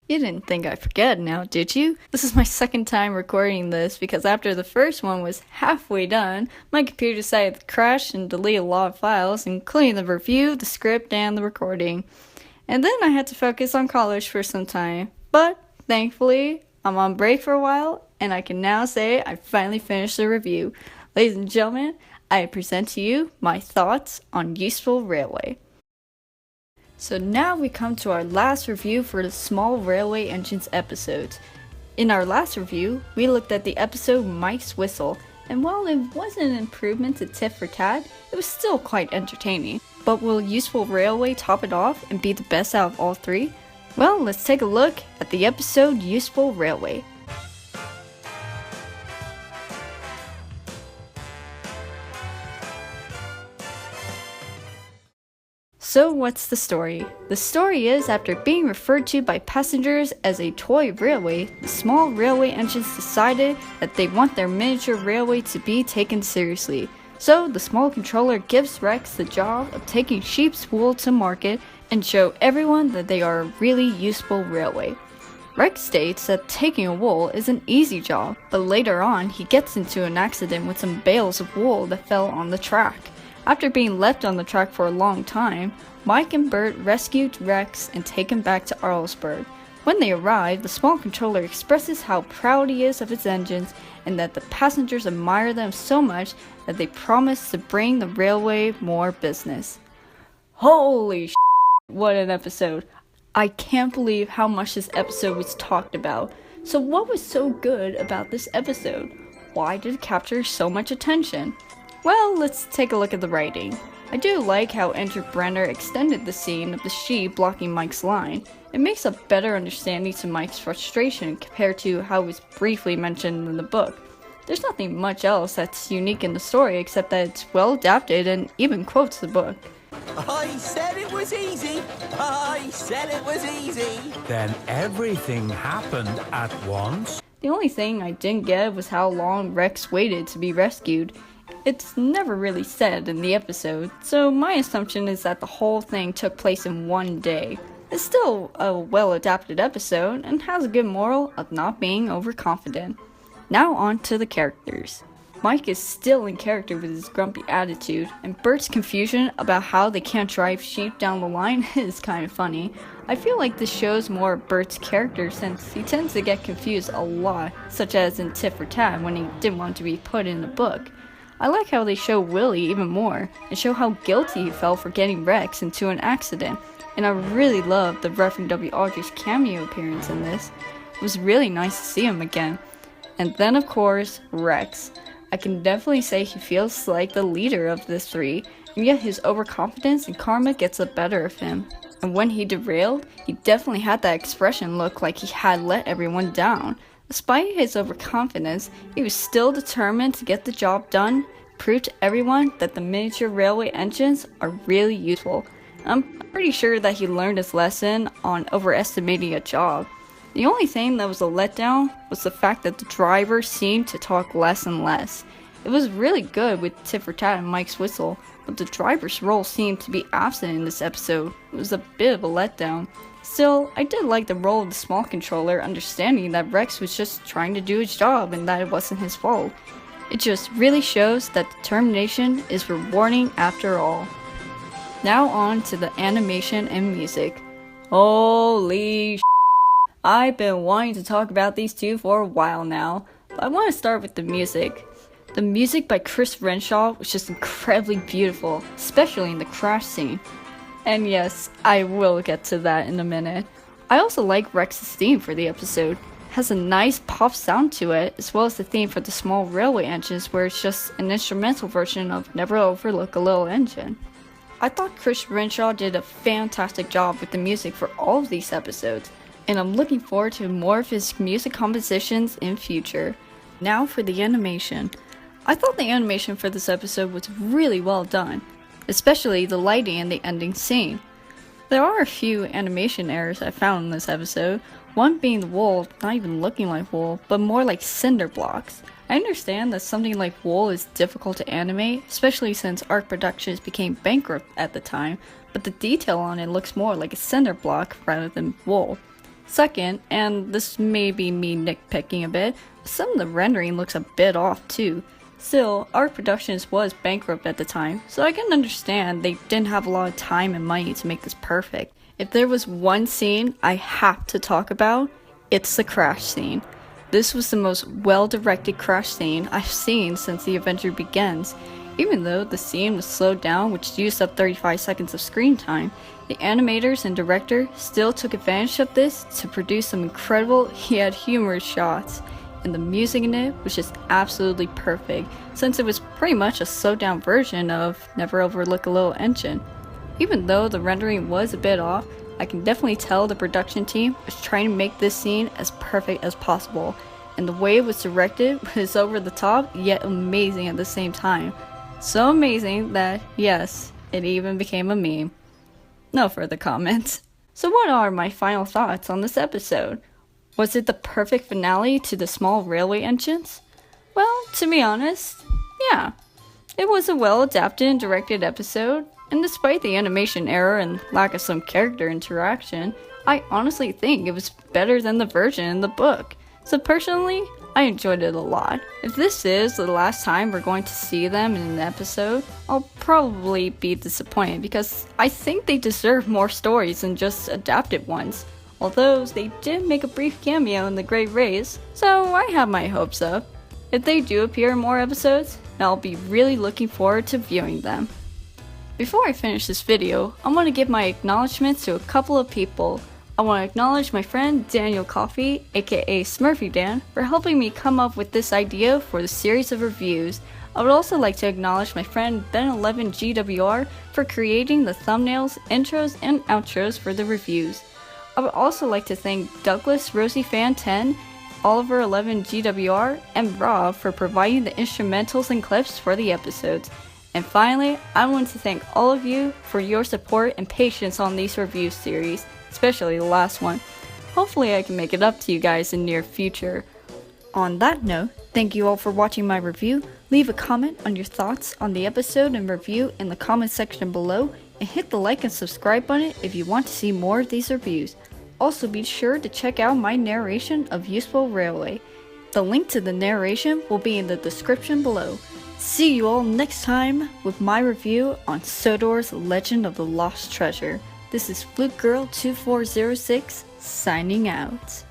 You didn't think I'd forget now, did you? This is my second time recording this because after the first one was halfway done, my computer decided to crash and delete a lot of files, including the review, the script, and the recording. And then I had to focus on college for some time. But, thankfully, I'm on break for a while, and I can now say I finally finished the review. Ladies and gentlemen, I present to you my thoughts on Useful Railway. So now we come to our last review for the Small Railway Engines episodes. In our last review, we looked at the episode Mike's Whistle, and while it wasn't an improvement to Tit for Tat, it was still quite entertaining. But will Useful Railway top it off and be the best out of all three? Well, let's take a look at the episode Useful Railway. So what's the story? The story is, after being referred to by passengers as a toy railway, the small railway engines decided that they want their miniature railway to be taken seriously. So the small controller gives Rex the job of taking sheep's wool to market and show everyone that they are a really useful railway. Rex states that taking a wool is an easy job, but later on he gets into an accident with some bales of wool that fell on the track. After being left on the track for a long time, Mike and Bert rescued Rex and take him back to Arlesburg. When they arrive, the small controller expresses how proud he is of his engines and that the passengers admire them so much that they promise to bring the railway more business. Holy shit, what an episode. I can't believe how much this episode was talked about. So what was so good about this episode? Why did it capture so much attention? Well, let's take a look at the writing. I do like how Andrew Brenner extended the scene of the sheep blocking Mike's line. It makes a better understanding to Mike's frustration compared to how it was briefly mentioned in the book. There's nothing much else that's unique in the story except that it's well adapted and even quotes the book. I said it was easy. I said it was easy. Then everything happened at once? The only thing I didn't get was how long Rex waited to be rescued. It's never really said in the episode, so my assumption is that the whole thing took place in one day. It's still a well-adapted episode and has a good moral of not being overconfident. Now on to the characters. Mike is still in character with his grumpy attitude, and Bert's confusion about how they can't drive sheep down the line is kind of funny. I feel like this shows more of Bert's character since he tends to get confused a lot, such as in Tit for Tat when he didn't want to be put in the book. I like how they show Willie even more, and show how guilty he felt for getting Rex into an accident, and I really loved the Reverend W. Aldridge's cameo appearance in this. It was really nice to see him again. And then of course, Rex. I can definitely say he feels like the leader of the three, and yet his overconfidence and karma gets the better of him. And when he derailed, he definitely had that expression look like he had let everyone down. Despite his overconfidence, he was still determined to get the job done, prove to everyone that the miniature railway engines are really useful. I'm pretty sure that he learned his lesson on overestimating a job. The only thing that was a letdown was the fact that the driver seemed to talk less and less. It was really good with Tit for Tat and Mike's Whistle, but the driver's role seemed to be absent in this episode. It was a bit of a letdown. Still, I did like the role of the small controller understanding that Rex was just trying to do his job and that it wasn't his fault. It just really shows that determination is rewarding after all. Now on to the animation and music. Holy I've been wanting to talk about these two for a while now, but I want to start with the music. The music by Chris Renshaw was just incredibly beautiful, especially in the crash scene. And yes, I will get to that in a minute. I also like Rex's theme for the episode. It has a nice pop sound to it, as well as the theme for the small railway engines where it's just an instrumental version of Never Overlook a Little Engine. I thought Chris Renshaw did a fantastic job with the music for all of these episodes, and I'm looking forward to more of his music compositions in future. Now for the animation. I thought the animation for this episode was really well done, especially the lighting in the ending scene. There are a few animation errors I found in this episode, one being the wool not even looking like wool, but more like cinder blocks. I understand that something like wool is difficult to animate, especially since Art Productions became bankrupt at the time, but the detail on it looks more like a cinder block rather than wool. Second, and this may be me nitpicking a bit, some of the rendering looks a bit off too. Still, Art Productions was bankrupt at the time, so I can understand they didn't have a lot of time and money to make this perfect. If there was one scene I have to talk about, it's the crash scene. This was the most well-directed crash scene I've seen since the adventure begins. Even though the scene was slowed down, which used up 35 seconds of screen time, the animators and director still took advantage of this to produce some incredible yet humorous shots. And the music in it was just absolutely perfect, since it was pretty much a slowed down version of Never Overlook a Little Engine. Even though the rendering was a bit off, I can definitely tell the production team was trying to make this scene as perfect as possible, and the way it was directed was over the top yet amazing at the same time. So amazing that, yes, it even became a meme. No further comments. So what are my final thoughts on this episode? Was it the perfect finale to the small railway engines? Well, to be honest, yeah. It was a well-adapted and directed episode, and despite the animation error and lack of some character interaction, I honestly think it was better than the version in the book. So personally, I enjoyed it a lot. If this is the last time we're going to see them in an episode, I'll probably be disappointed because I think they deserve more stories than just adapted ones. Although they did make a brief cameo in The Great Race, so I have my hopes up. If they do appear in more episodes, I'll be really looking forward to viewing them. Before I finish this video, I want to give my acknowledgements to a couple of people. I want to acknowledge my friend Daniel Coffey, aka Smurfy Dan, for helping me come up with this idea for the series of reviews. I would also like to acknowledge my friend Ben11GWR for creating the thumbnails, intros, and outros for the reviews. I would also like to thank Douglas RosieFan10, Oliver11GWR, and Rob for providing the instrumentals and clips for the episodes. And finally, I want to thank all of you for your support and patience on these review series, especially the last one. Hopefully I can make it up to you guys in the near future. On that note, thank you all for watching my review. Leave a comment on your thoughts on the episode and review in the comment section below, and hit the like and subscribe button if you want to see more of these reviews. Also be sure to check out my narration of Useful Railway. The link to the narration will be in the description below. See you all next time with my review on Sodor's Legend of the Lost Treasure. This is FluteGirl2406 signing out.